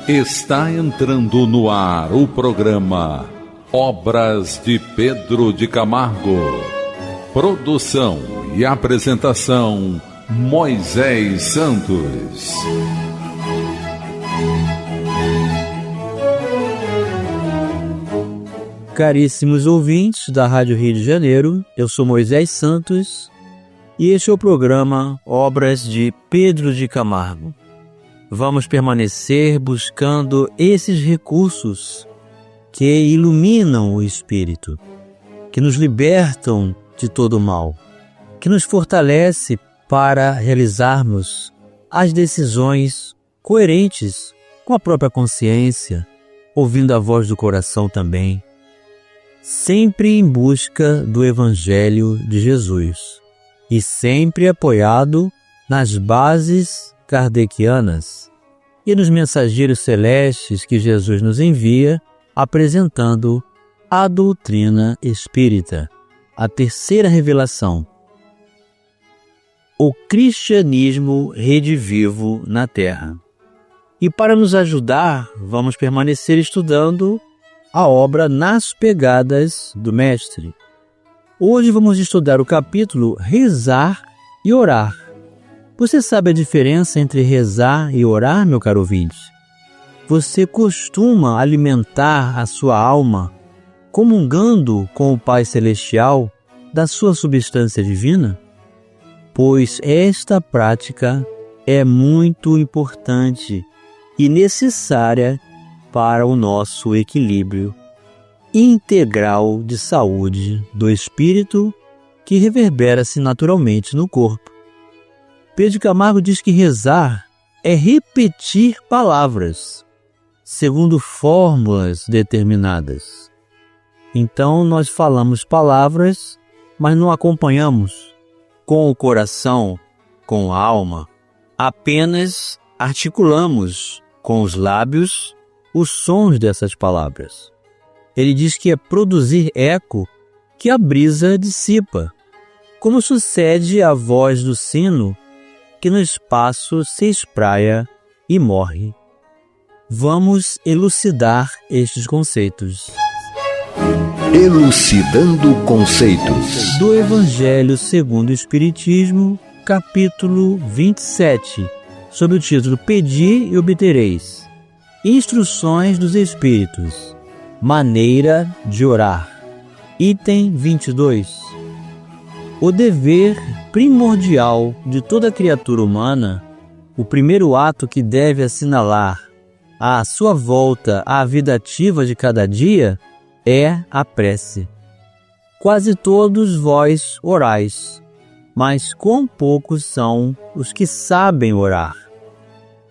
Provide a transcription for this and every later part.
Está entrando no ar o programa Obras de Pedro de Camargo. Produção e apresentação Moisés Santos. Caríssimos ouvintes da Rádio Rio de Janeiro, eu sou Moisés Santos e este é o programa Obras de Pedro de Camargo. Vamos permanecer buscando esses recursos que iluminam o espírito, que nos libertam de todo o mal, que nos fortalece para realizarmos as decisões coerentes com a própria consciência, ouvindo a voz do coração também, sempre em busca do Evangelho de Jesus e sempre apoiado nas bases kardecianas e nos mensageiros celestes que Jesus nos envia, apresentando a doutrina espírita, a terceira revelação, o cristianismo redivivo na Terra. E para nos ajudar, vamos permanecer estudando a obra Nas Pegadas do Mestre. Hoje vamos estudar o capítulo Rezar e Orar. Você sabe a diferença entre rezar e orar, meu caro ouvinte? Você costuma alimentar a sua alma comungando com o Pai Celestial da sua substância divina? Pois esta prática é muito importante e necessária para o nosso equilíbrio integral de saúde do espírito que reverbera-se naturalmente no corpo. Pedro Camargo diz que rezar é repetir palavras, segundo fórmulas determinadas. Então nós falamos palavras, mas não acompanhamos com o coração, com a alma. Apenas articulamos com os lábios os sons dessas palavras. Ele diz que é produzir eco que a brisa dissipa, como sucede à voz do sino que no espaço se espraia e morre. Vamos elucidar estes conceitos. Elucidando conceitos. Do Evangelho segundo o Espiritismo, capítulo 27, sob o título Pedi e obtereis. Instruções dos Espíritos. Maneira de orar. Item 22. O dever primordial de toda criatura humana, o primeiro ato que deve assinalar a sua volta à vida ativa de cada dia, é a prece. Quase todos vós orais, mas quão poucos são os que sabem orar,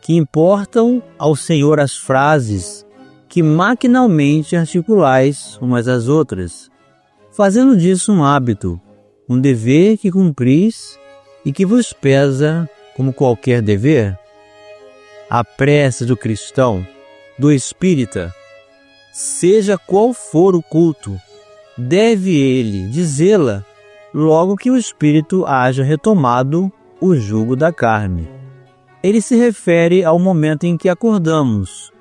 que importam ao Senhor as frases que maquinalmente articulais umas às outras, fazendo disso um hábito, um dever que cumpris e que vos pesa como qualquer dever. A prece do cristão, do espírita, seja qual for o culto, deve ele dizê-la logo que o espírito haja retomado o jugo da carne. Ele se refere ao momento em que acordamos.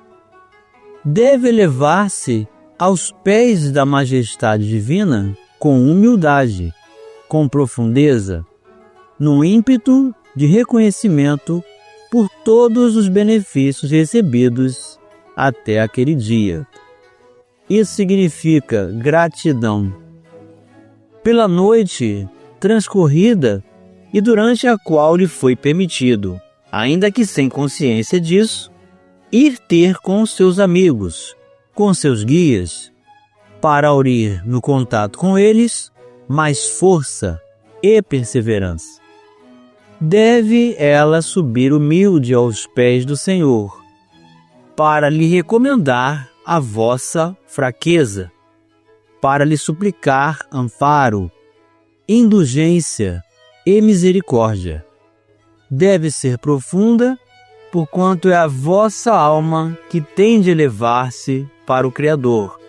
Deve elevar-se aos pés da majestade divina com humildade, com profundeza, no ímpeto de reconhecimento por todos os benefícios recebidos até aquele dia. Isso significa gratidão pela noite transcorrida e durante a qual lhe foi permitido, ainda que sem consciência disso, ir ter com seus amigos, com seus guias, para aurir no contato com eles mais força e perseverança. Deve ela subir humilde aos pés do Senhor, para lhe recomendar a vossa fraqueza, para lhe suplicar amparo, indulgência e misericórdia. Deve ser profunda, porquanto é a vossa alma que tem de elevar-se para o Criador,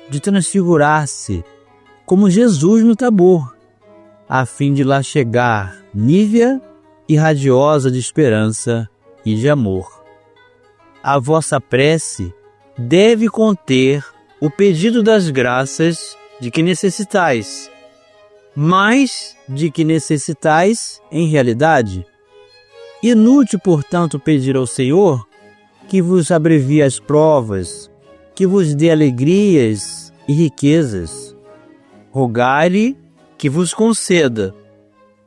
de transfigurar-se como Jesus no Tabor, a fim de lá chegar nívea e radiosa de esperança e de amor. a vossa prece deve conter o pedido das graças de que necessitais, mais de que necessitais em realidade. Inútil, portanto, pedir ao Senhor que vos abrevie as provas, que vos dê alegrias e riquezas. Rogai-lhe que vos conceda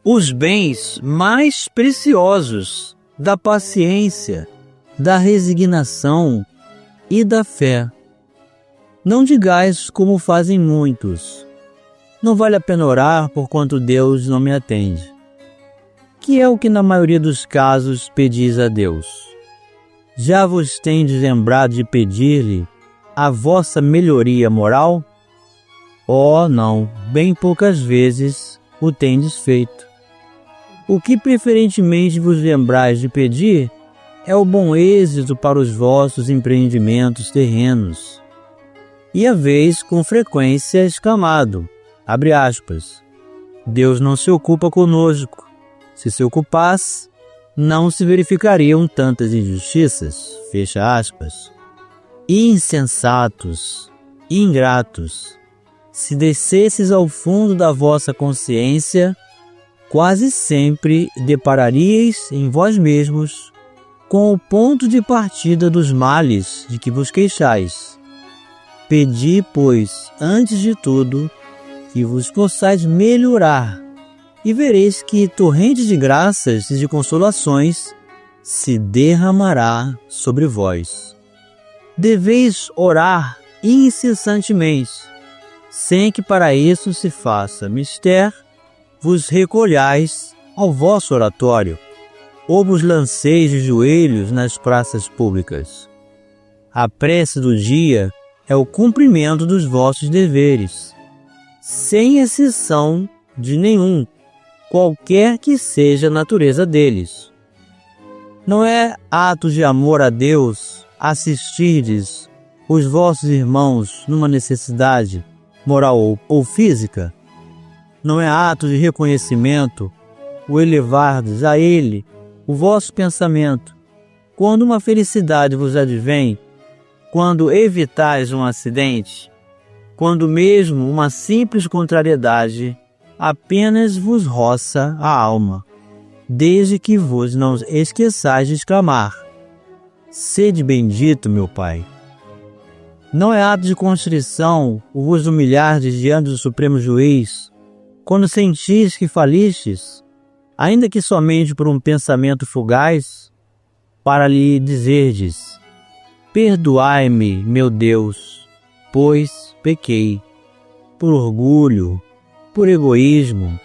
os bens mais preciosos da paciência, da resignação e da fé. Não digais como fazem muitos: não vale a pena orar porquanto Deus não me atende. Que é o que na maioria dos casos pedis a Deus? Já vos tendes lembrado de pedir-lhe a vossa melhoria moral? Oh, não, bem poucas vezes o tendes feito. O que preferentemente vos lembrais de pedir é o bom êxito para os vossos empreendimentos terrenos. E haveis com frequência exclamado, abre aspas, Deus não se ocupa conosco. Se se ocupasse, não se verificariam tantas injustiças, fecha aspas. Insensatos, ingratos, se descesses ao fundo da vossa consciência, quase sempre depararíeis em vós mesmos com o ponto de partida dos males de que vos queixais. Pedi, pois, antes de tudo, que vos possais melhorar, e vereis que torrente de graças e de consolações se derramará sobre vós. Deveis orar incessantemente, sem que para isso se faça mister, vos recolhais ao vosso oratório, ou vos lanceis de joelhos nas praças públicas. A prece do dia é o cumprimento dos vossos deveres, sem exceção de nenhum, qualquer que seja a natureza deles. Não é ato de amor a Deus assistirdes os vossos irmãos numa necessidade moral ou física? Não é ato de reconhecimento o elevardes a Ele o vosso pensamento, quando uma felicidade vos advém, quando evitais um acidente, quando mesmo uma simples contrariedade apenas vos roça a alma, desde que vos não esqueçais de exclamar, sede bendito, meu Pai. Não é ato de constrição o vos humilhardes diante do Supremo Juiz, quando sentis que falistes, ainda que somente por um pensamento fugaz, para lhe dizerdes, perdoai-me, meu Deus, pois pequei, por orgulho, por egoísmo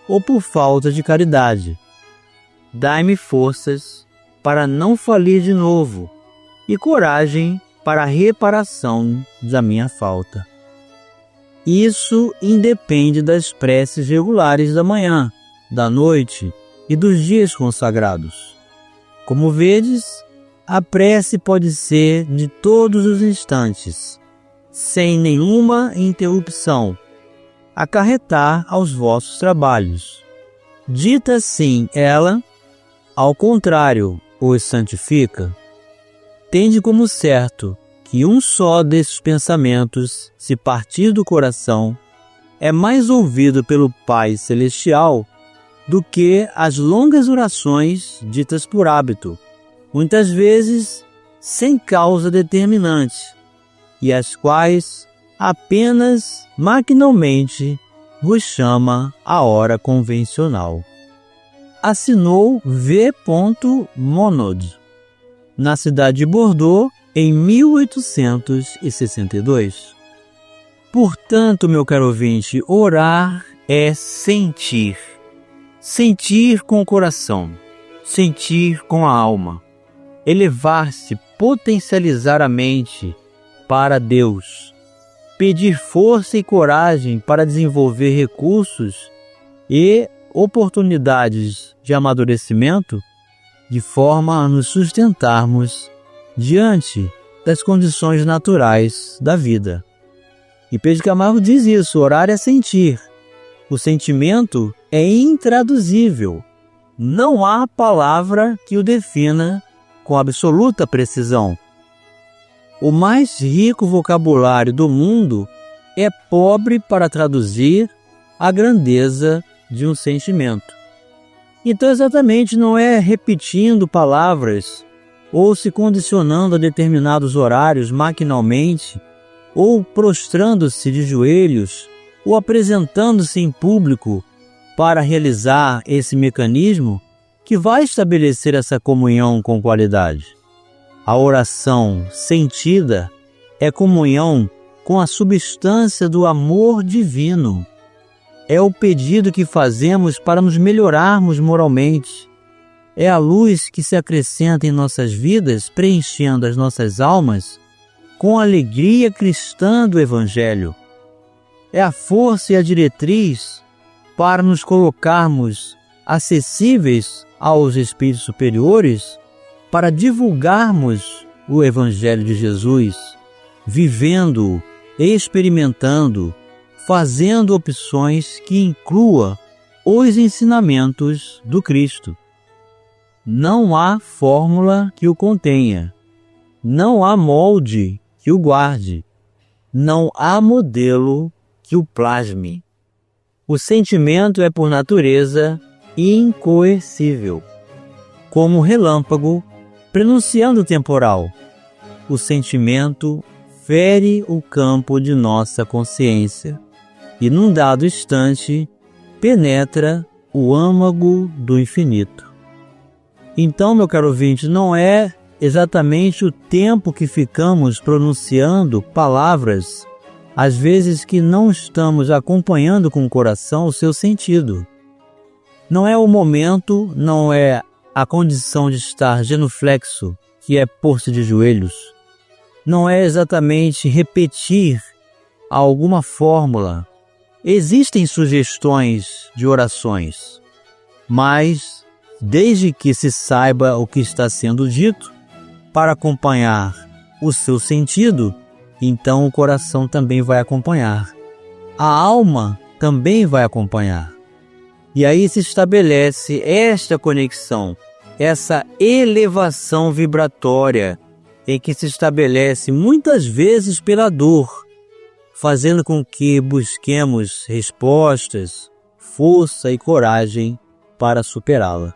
ou por falta de caridade. Dai-me forças para não falir de novo e coragem para a reparação da minha falta. Isso independe das preces regulares da manhã, da noite e dos dias consagrados. Como vedes, a prece pode ser de todos os instantes, sem nenhuma interrupção, acarretar aos vossos trabalhos. Dita assim, ela, ao contrário, os santifica. Tende como certo que um só desses pensamentos, se partir do coração, é mais ouvido pelo Pai Celestial do que as longas orações ditas por hábito, muitas vezes sem causa determinante, e as quais apenas maquinalmente vos chama a hora convencional. Assinou V. Monod, na cidade de Bordeaux, em 1862. Portanto, meu caro ouvinte, orar é sentir. Sentir com o coração, sentir com a alma, elevar-se, potencializar a mente para Deus, pedir força e coragem para desenvolver recursos e oportunidades de amadurecimento, de forma a nos sustentarmos diante das condições naturais da vida. E Pedro de Camargo diz isso, orar é sentir. O sentimento é intraduzível. Não há palavra que o defina com absoluta precisão. O mais rico vocabulário do mundo é pobre para traduzir a grandeza de um sentimento. Então, exatamente, não é repetindo palavras ou se condicionando a determinados horários maquinalmente, ou prostrando-se de joelhos, ou apresentando-se em público para realizar esse mecanismo que vai estabelecer essa comunhão com qualidade. A oração sentida é comunhão com a substância do amor divino. É o pedido que fazemos para nos melhorarmos moralmente. É a luz que se acrescenta em nossas vidas, preenchendo as nossas almas com a alegria cristã do Evangelho. É a força e a diretriz para nos colocarmos acessíveis aos espíritos superiores, para divulgarmos o Evangelho de Jesus, vivendo, experimentando, fazendo opções que inclua os ensinamentos do Cristo. Não há fórmula que o contenha, não há molde que o guarde, não há modelo que o plasme. O sentimento é, por natureza, incoercível. Como relâmpago, prenunciando o temporal, o sentimento fere o campo de nossa consciência e, num dado instante, penetra o âmago do infinito. Então, meu caro ouvinte, não é exatamente o tempo que ficamos pronunciando palavras, às vezes que não estamos acompanhando com o coração o seu sentido. Não é o momento, não é a condição de estar genuflexo, que é pôr-se de joelhos. Não é exatamente repetir alguma fórmula. Existem sugestões de orações, mas desde que se saiba o que está sendo dito, para acompanhar o seu sentido, então o coração também vai acompanhar. A alma também vai acompanhar. E aí se estabelece esta conexão, essa elevação vibratória, em que se estabelece muitas vezes pela dor, fazendo com que busquemos respostas, força e coragem para superá-la.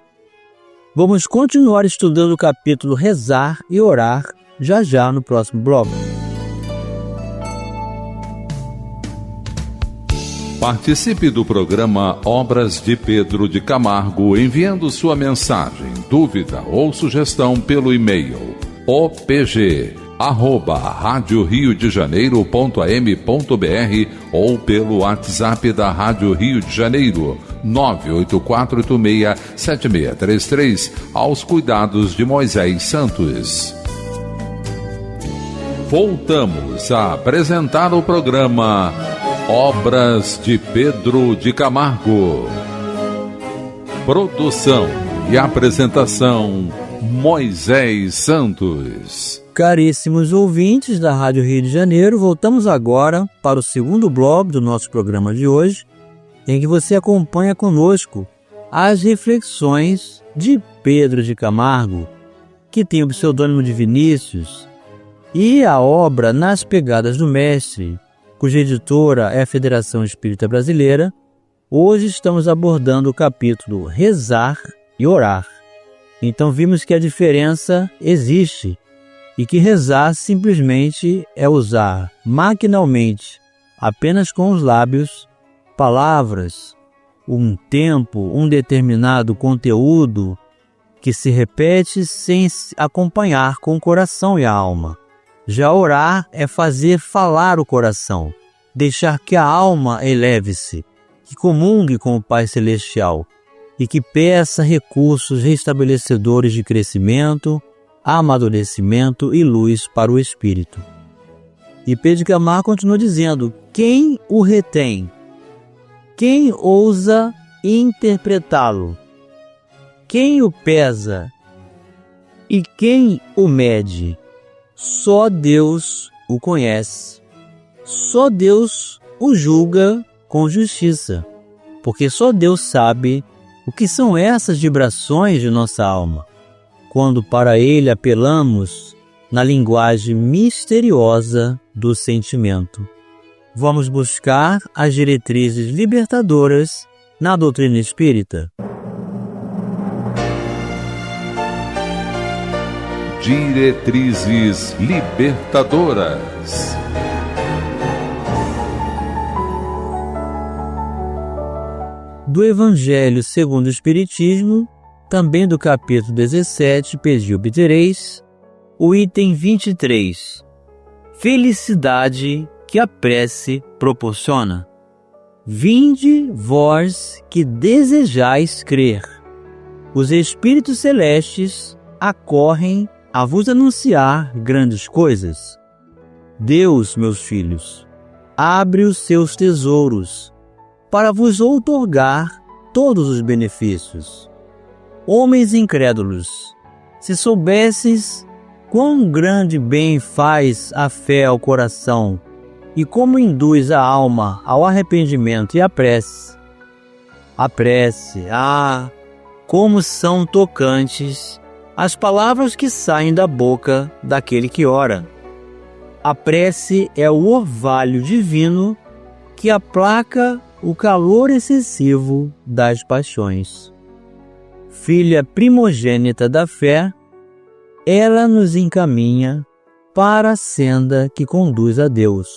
Vamos continuar estudando o capítulo Rezar e Orar já no próximo bloco. Participe do programa Obras de Pedro de Camargo enviando sua mensagem, dúvida ou sugestão pelo e-mail opg@radioriodejaneiro.am.br ou pelo WhatsApp da Rádio Rio de Janeiro 984867633 aos cuidados de Moisés Santos. Voltamos a apresentar o programa Obras de Pedro de Camargo. Produção e apresentação Moisés Santos. Caríssimos ouvintes da Rádio Rio de Janeiro, voltamos agora para o segundo bloco do nosso programa de hoje, em que você acompanha conosco as reflexões de Pedro de Camargo, que tem o pseudônimo de Vinícius, e a obra Nas Pegadas do Mestre, cuja editora é a Federação Espírita Brasileira. Hoje estamos abordando o capítulo Rezar e Orar. Então vimos que a diferença existe e que rezar simplesmente é usar maquinalmente, apenas com os lábios, palavras, um tempo, um determinado conteúdo que se repete sem acompanhar com o coração e a alma. Já orar é fazer falar o coração, deixar que a alma eleve-se, que comungue com o Pai Celestial e que peça recursos restabelecedores de crescimento, amadurecimento e luz para o espírito. E Pedro de Camargo continua dizendo: quem o retém? Quem ousa interpretá-lo? Quem o pesa? E quem o mede? Só Deus o conhece. Só Deus o julga com justiça, porque só Deus sabe o que são essas vibrações de nossa alma. Quando para Ele apelamos na linguagem misteriosa do sentimento. Vamos buscar as diretrizes libertadoras na doutrina espírita. Diretrizes libertadoras. Do Evangelho segundo o Espiritismo, também do capítulo 17, Pedi e obtereis, o item 23. Felicidade que a prece proporciona. Vinde, vós que desejais crer. Os Espíritos Celestes acorrem a vos anunciar grandes coisas. Deus, meus filhos, abre os seus tesouros para vos outorgar todos os benefícios. Homens incrédulos, se soubesses quão grande bem faz a fé ao coração e como induz a alma ao arrependimento e à prece. A prece, como são tocantes as palavras que saem da boca daquele que ora. A prece é o orvalho divino que aplaca o calor excessivo das paixões. Filha primogênita da fé, ela nos encaminha para a senda que conduz a Deus.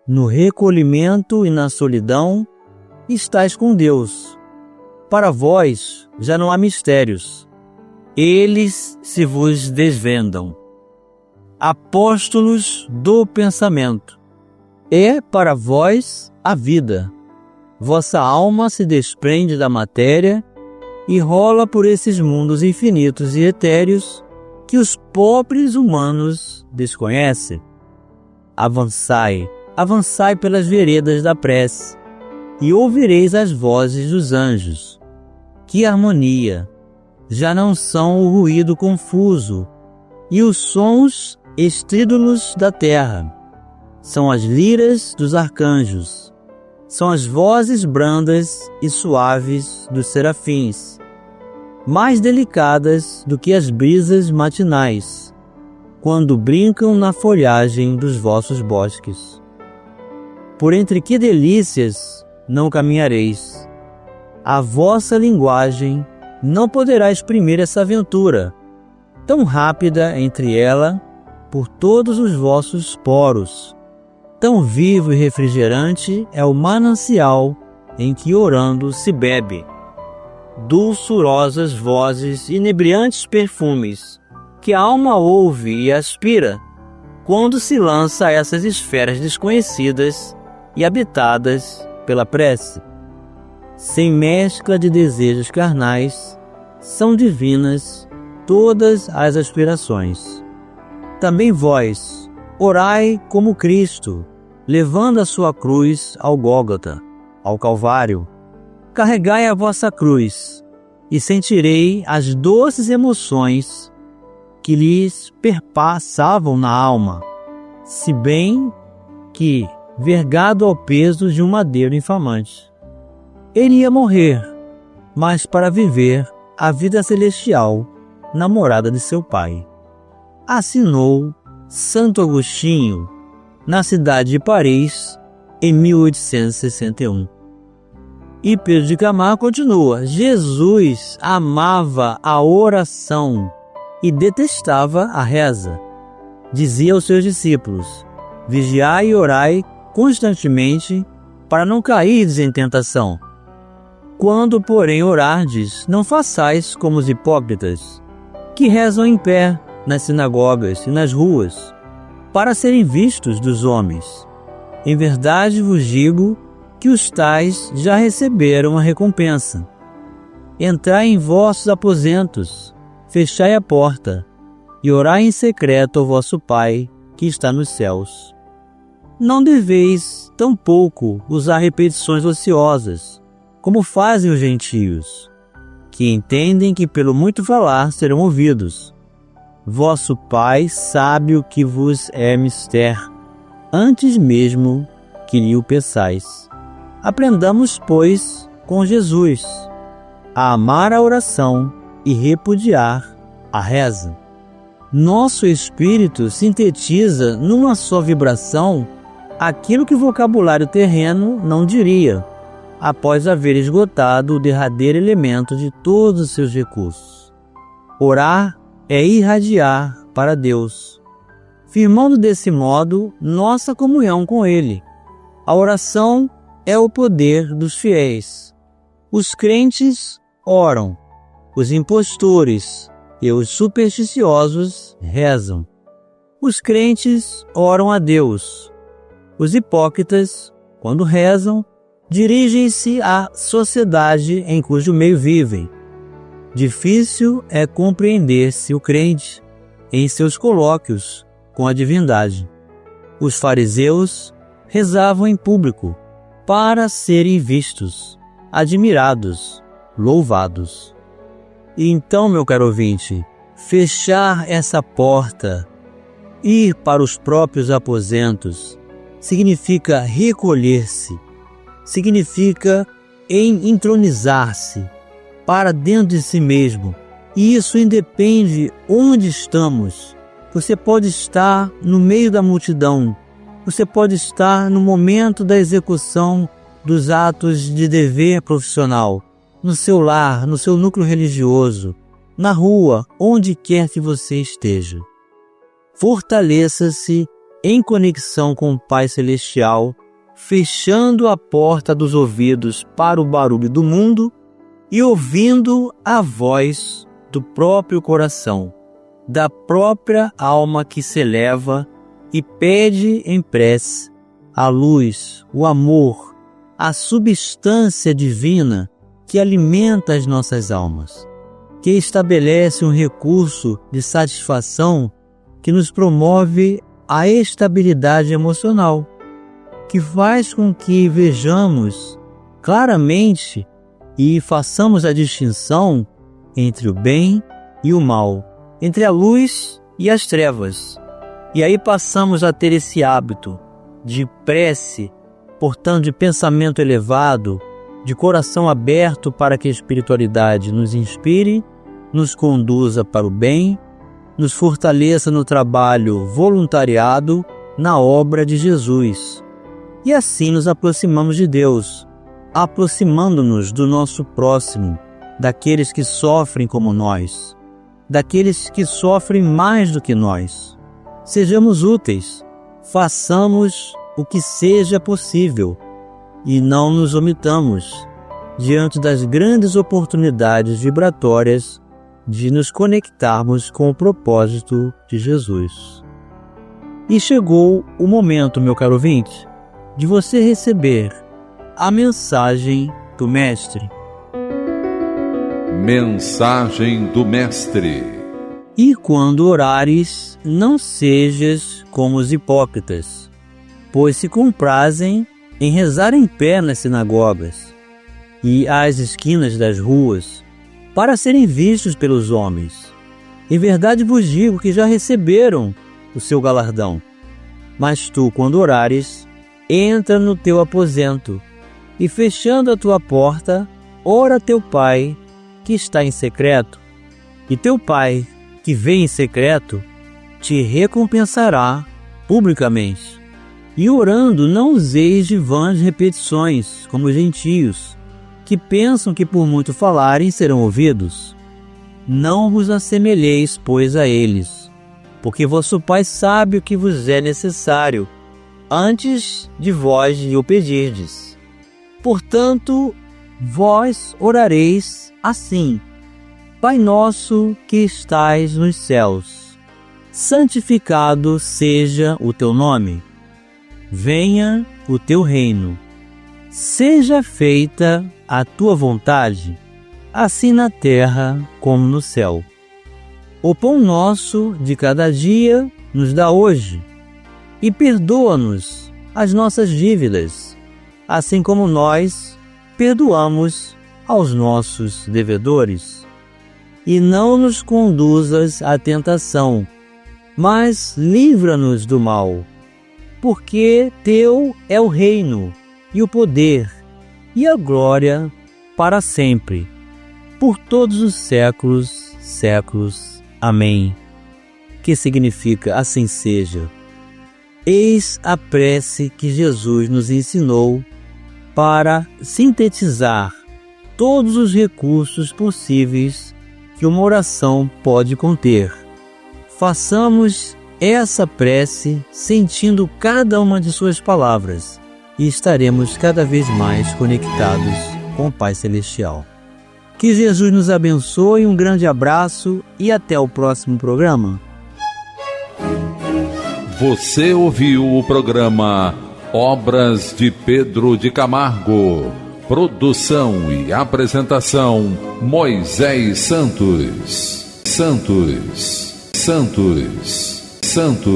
No recolhimento e na solidão, estais com Deus. Para vós já não há mistérios. Eles se vos desvendam. Apóstolos do pensamento. É para vós a vida. Vossa alma se desprende da matéria e rola por esses mundos infinitos e etéreos que os pobres humanos desconhecem. Avançai, avançai pelas veredas da prece, e ouvireis as vozes dos anjos. Que harmonia! Já não são o ruído confuso e os sons estrídulos da terra. São as liras dos arcanjos. São as vozes brandas e suaves dos serafins, mais delicadas do que as brisas matinais, quando brincam na folhagem dos vossos bosques. Por entre que delícias não caminhareis? A vossa linguagem não poderá exprimir essa aventura, tão rápida entre ela, por todos os vossos poros. Tão vivo e refrigerante é o manancial em que orando se bebe. Dulçurosas vozes, inebriantes perfumes, que a alma ouve e aspira, quando se lança a essas esferas desconhecidas e habitadas pela prece. Sem mescla de desejos carnais, são divinas todas as aspirações. Também vós, orai como Cristo, levando a sua cruz ao Gólgota, ao Calvário. Carregai a vossa cruz, e sentirei as doces emoções que lhes perpassavam na alma, se bem que vergado ao peso de um madeiro infamante. Ele ia morrer, mas para viver a vida celestial na morada de seu Pai. Assinou Santo Agostinho, na cidade de Paris, em 1861. E Pedro de Camargo continua: Jesus amava a oração e detestava a reza. Dizia aos seus discípulos: vigiai e orai constantemente para não cairdes em tentação. Quando, porém, orardes, não façais como os hipócritas, que rezam em pé nas sinagogas e nas ruas, para serem vistos dos homens. Em verdade vos digo que os tais já receberam a recompensa. Entrai em vossos aposentos, fechai a porta, e orai em secreto ao vosso Pai, que está nos céus. Não deveis, tampouco, usar repetições ociosas, como fazem os gentios, que entendem que pelo muito falar serão ouvidos. Vosso Pai sabe o que vos é mister, antes mesmo que lhe o peçais. Aprendamos, pois, com Jesus, a amar a oração e repudiar a reza. Nosso espírito sintetiza numa só vibração aquilo que o vocabulário terreno não diria, após haver esgotado o derradeiro elemento de todos os seus recursos. Orar é irradiar para Deus, firmando desse modo nossa comunhão com Ele. A oração é o poder dos fiéis. Os crentes oram, os impostores e os supersticiosos rezam. Os crentes oram a Deus. Os hipócritas, quando rezam, dirigem-se à sociedade em cujo meio vivem. Difícil é compreender-se o crente em seus colóquios com a divindade. Os fariseus rezavam em público para serem vistos, admirados, louvados. E então, meu caro ouvinte, fechar essa porta, ir para os próprios aposentos, significa recolher-se, significa entronizar-se para dentro de si mesmo. E isso independe onde estamos. Você pode estar no meio da multidão, você pode estar no momento da execução dos atos de dever profissional, no seu lar, no seu núcleo religioso, na rua, onde quer que você esteja. Fortaleça-se em conexão com o Pai Celestial, fechando a porta dos ouvidos para o barulho do mundo e ouvindo a voz do próprio coração, da própria alma que se eleva e pede em prece a luz, o amor, a substância divina que alimenta as nossas almas, que estabelece um recurso de satisfação que nos promove a estabilidade emocional, que faz com que vejamos claramente e façamos a distinção entre o bem e o mal, entre a luz e as trevas. E aí passamos a ter esse hábito de prece, portanto de pensamento elevado, de coração aberto para que a espiritualidade nos inspire, nos conduza para o bem, nos fortaleça no trabalho voluntariado na obra de Jesus. E assim nos aproximamos de Deus, aproximando-nos do nosso próximo, daqueles que sofrem como nós, daqueles que sofrem mais do que nós. Sejamos úteis, façamos o que seja possível e não nos omitamos diante das grandes oportunidades vibratórias de nos conectarmos com o propósito de Jesus. E chegou o momento, meu caro ouvinte, de você receber a mensagem do Mestre. Mensagem do Mestre. E quando orares, não sejas como os hipócritas, pois se comprazem em rezar em pé nas sinagogas e às esquinas das ruas, para serem vistos pelos homens. Em verdade vos digo que já receberam o seu galardão. Mas tu, quando orares, entra no teu aposento e, fechando a tua porta, ora a teu Pai que está em secreto, e teu Pai que vê em secreto te recompensará publicamente. E orando, não useis de vãs repetições, como os gentios, que pensam que por muito falarem serão ouvidos. Não vos assemelheis, pois, a eles, porque vosso Pai sabe o que vos é necessário, antes de vós lhe o pedirdes. Portanto, vós orareis assim: Pai nosso que estais nos céus, santificado seja o teu nome. Venha o teu reino. Seja feita a tua vontade, assim na terra como no céu. O pão nosso de cada dia nos dá hoje, e perdoa-nos as nossas dívidas, assim como nós perdoamos aos nossos devedores. E não nos conduzas à tentação, mas livra-nos do mal, porque teu é o reino, e o poder, e a glória para sempre, por todos os séculos. Amém. que significa assim seja. Eis a prece que Jesus nos ensinou para sintetizar todos os recursos possíveis que uma oração pode conter. Façamos essa prece sentindo cada uma de suas palavras e estaremos cada vez mais conectados com o Pai Celestial. Que Jesus nos abençoe, um grande abraço e até o próximo programa. Você ouviu o programa Obras de Pedro de Camargo. Produção e apresentação Moisés Santos.